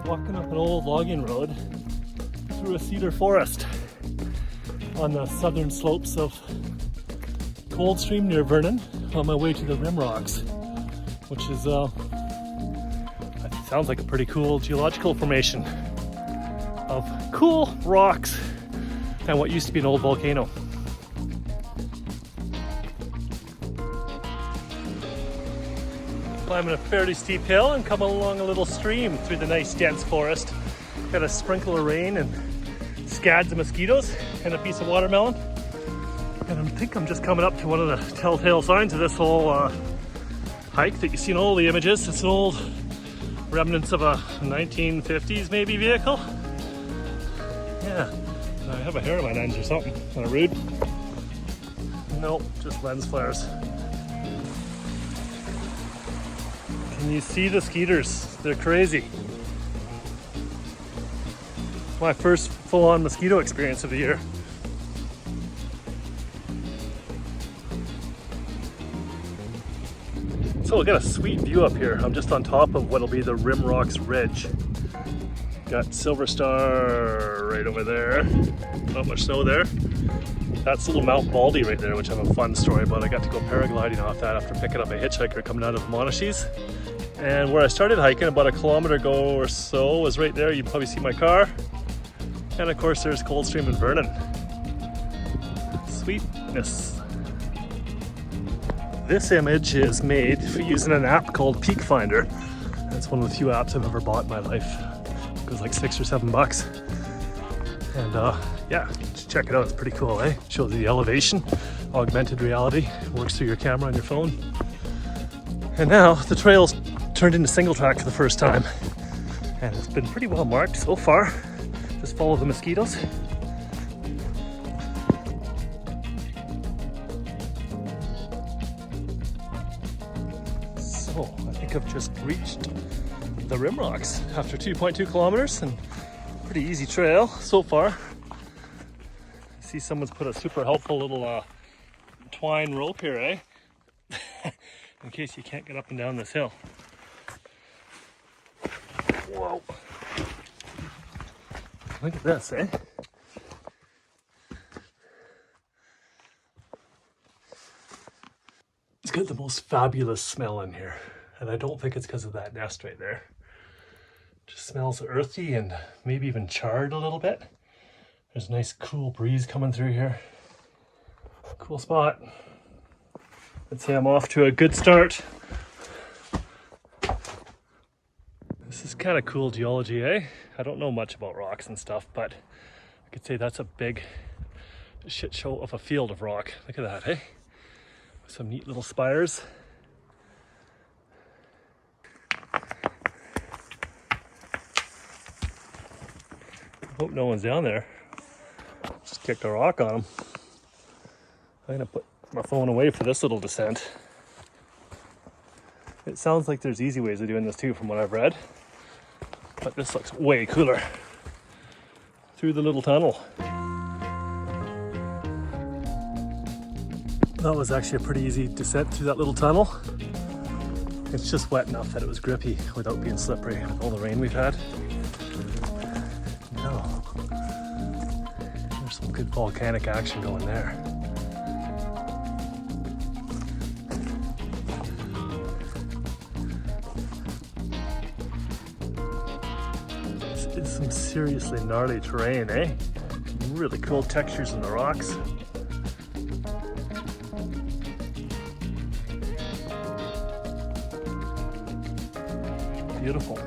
Walking up an old logging road through a cedar forest on the southern slopes of Coldstream near Vernon on my way to the Rim Rocks, which is sounds like a pretty cool geological formation of cool rocks and what used to be an old volcano. Climbing a fairly steep hill and coming along a little stream through the nice dense forest. Got a sprinkle of rain and scads of mosquitoes and a piece of watermelon. And I think I'm just coming up to one of the telltale signs of this whole hike that you see in all the images. It's an old remnants of a 1950s maybe vehicle. Yeah, I have a hair in my lens or something. Kind of rude. Nope, just lens flares. Can you see the skeeters? They're crazy. My first full-on mosquito experience of the year. So we'll get a sweet view up here. I'm just on top of what'll be the Rim Rocks Ridge. Got Silver Star right over there. Not much snow there. That's little Mount Baldy right there, which I have a fun story about. I got to go paragliding off that after picking up a hitchhiker coming out of Monashees. And where I started hiking about a kilometer ago or so was right there. You probably see my car. And of course there's Coldstream and Vernon. Sweetness. This image is made using an app called Peak Finder. It's one of the few apps I've ever bought in my life. It goes like $6 or $7. And yeah, check it out, it's pretty cool, eh? Shows you the elevation, augmented reality, works through your camera on your phone. And now the trail's turned into single track for the first time. And it's been pretty well marked so far. Just follow the mosquitoes. So I think I've just reached the Rim Rocks after 2.2 kilometers and pretty easy trail so far. I see someone's put a super helpful little twine rope here, eh? In case you can't get up and down this hill. Whoa. Look at this, eh? It's got the most fabulous smell in here. And I don't think it's because of that nest right there. It just smells earthy and maybe even charred a little bit. There's a nice cool breeze coming through here. Cool spot. I'd say I'm off to a good start. This is kind of cool geology, eh? I don't know much about rocks and stuff, but I could say that's a big shit show of a field of rock. Look at that, eh? With some neat little spires. Hope no one's down there. Just kicked a rock on them. I'm gonna put my phone away for this little descent. It sounds like there's easy ways of doing this too from what I've read. But this looks way cooler. Through the little tunnel. That was actually a pretty easy descent through that little tunnel. It's just wet enough that it was grippy without being slippery with all the rain we've had. No. There's some good volcanic action going there. It's some seriously gnarly terrain, eh? Really cool textures in the rocks. Beautiful.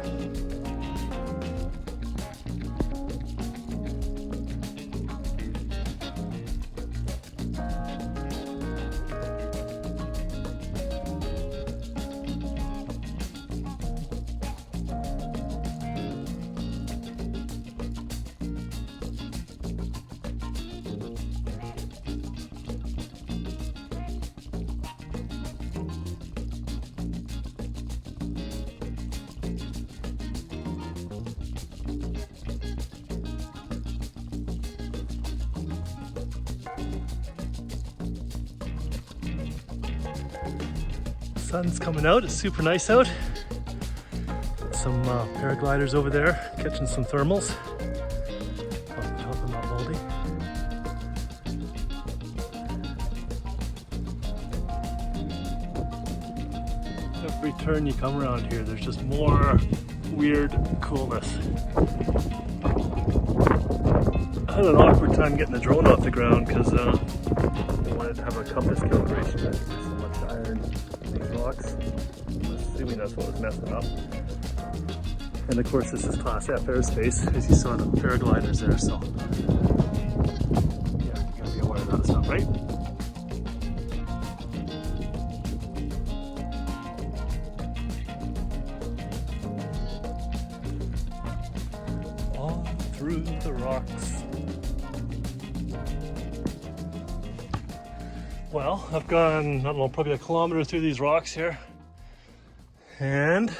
Sun's coming out, it's super nice out. some paragliders over there, catching some thermals. Off the top of Mount Baldy. Every turn you come around here, there's just more weird coolness. I had an awkward time getting the drone off the ground because I wanted to have a compass calibration. There's so much iron in these rocks. I'm assuming that's what was messing up. And of course, this is Class F airspace, as you saw the paragliders there. So yeah, you gotta be aware of that stuff, right? All through the rocks. Well, I've gone, I don't know, probably a kilometer through these rocks here. And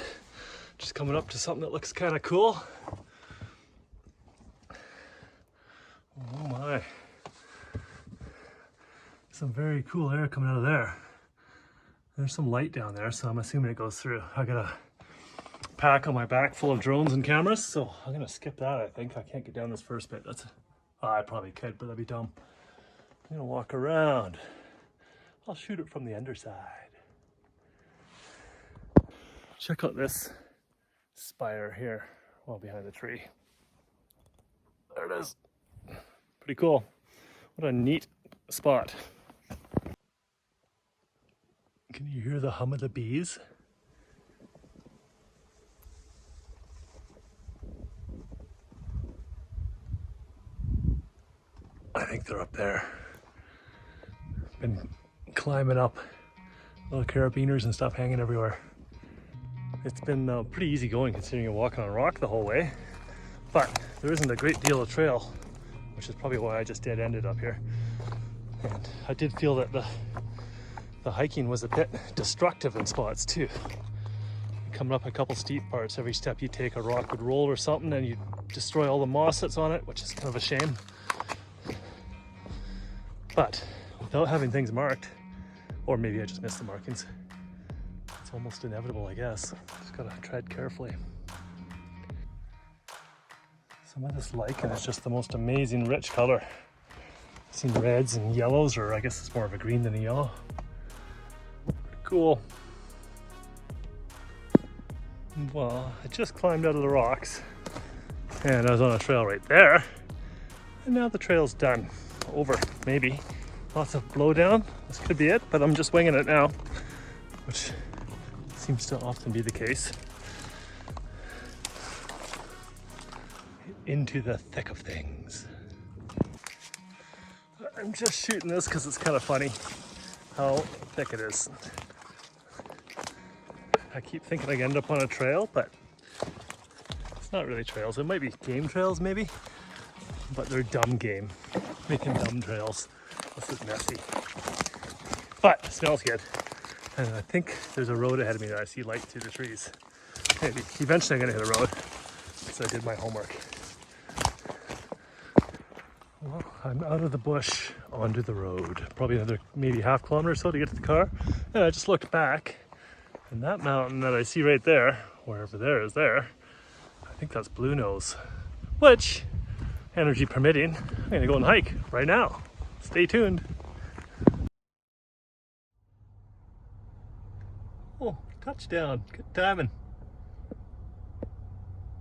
just coming up to something that looks kind of cool. Oh my. Some very cool air coming out of there. There's some light down there, so I'm assuming it goes through. I got a pack on my back full of drones and cameras, so I'm gonna skip that. I think I can't get down this first bit. I probably could, but that'd be dumb. I'm gonna walk around. I'll shoot it from the underside. Check out this spire here, well behind the tree. There it is. Pretty cool. What a neat spot. Can you hear the hum of the bees? I think they're up there. Been climbing up, little carabiners and stuff hanging everywhere. It's been pretty easy going considering you're walking on rock the whole way, but there isn't a great deal of trail, which is probably why I just dead-ended up here. And I did feel that the hiking was a bit destructive in spots too. Coming up a couple steep parts, every step you take a rock would roll or something and you destroy all the moss that's on it, which is kind of a shame. But without having things marked, or maybe I just missed the markings, it's almost inevitable, I guess. Just gotta tread carefully. Some of this lichen is just the most amazing rich color. I've seen reds and yellows, or I guess it's more of a green than a yellow. Pretty cool. Well, I just climbed out of the rocks and I was on a trail right there. And now the trail's done. Over, maybe. Lots of blowdown. This could be it, but I'm just winging it now, which seems to often be the case. Into the thick of things. I'm just shooting this because it's kind of funny how thick it is. I keep thinking I end up on a trail, but it's not really trails. It might be game trails maybe, but they're dumb game. Making dumb trails. This is messy. But it smells good. And I think there's a road ahead of me that I see light through the trees. Maybe. Eventually I'm gonna hit a road. So I did my homework. Well, I'm out of the bush onto the road. Probably another maybe half kilometer or so to get to the car. And I just looked back, and that mountain that I see right there, wherever there is there, I think that's Blue Nose. Which, energy permitting, I'm gonna go and hike right now. Stay tuned. Oh, touchdown. Good timing.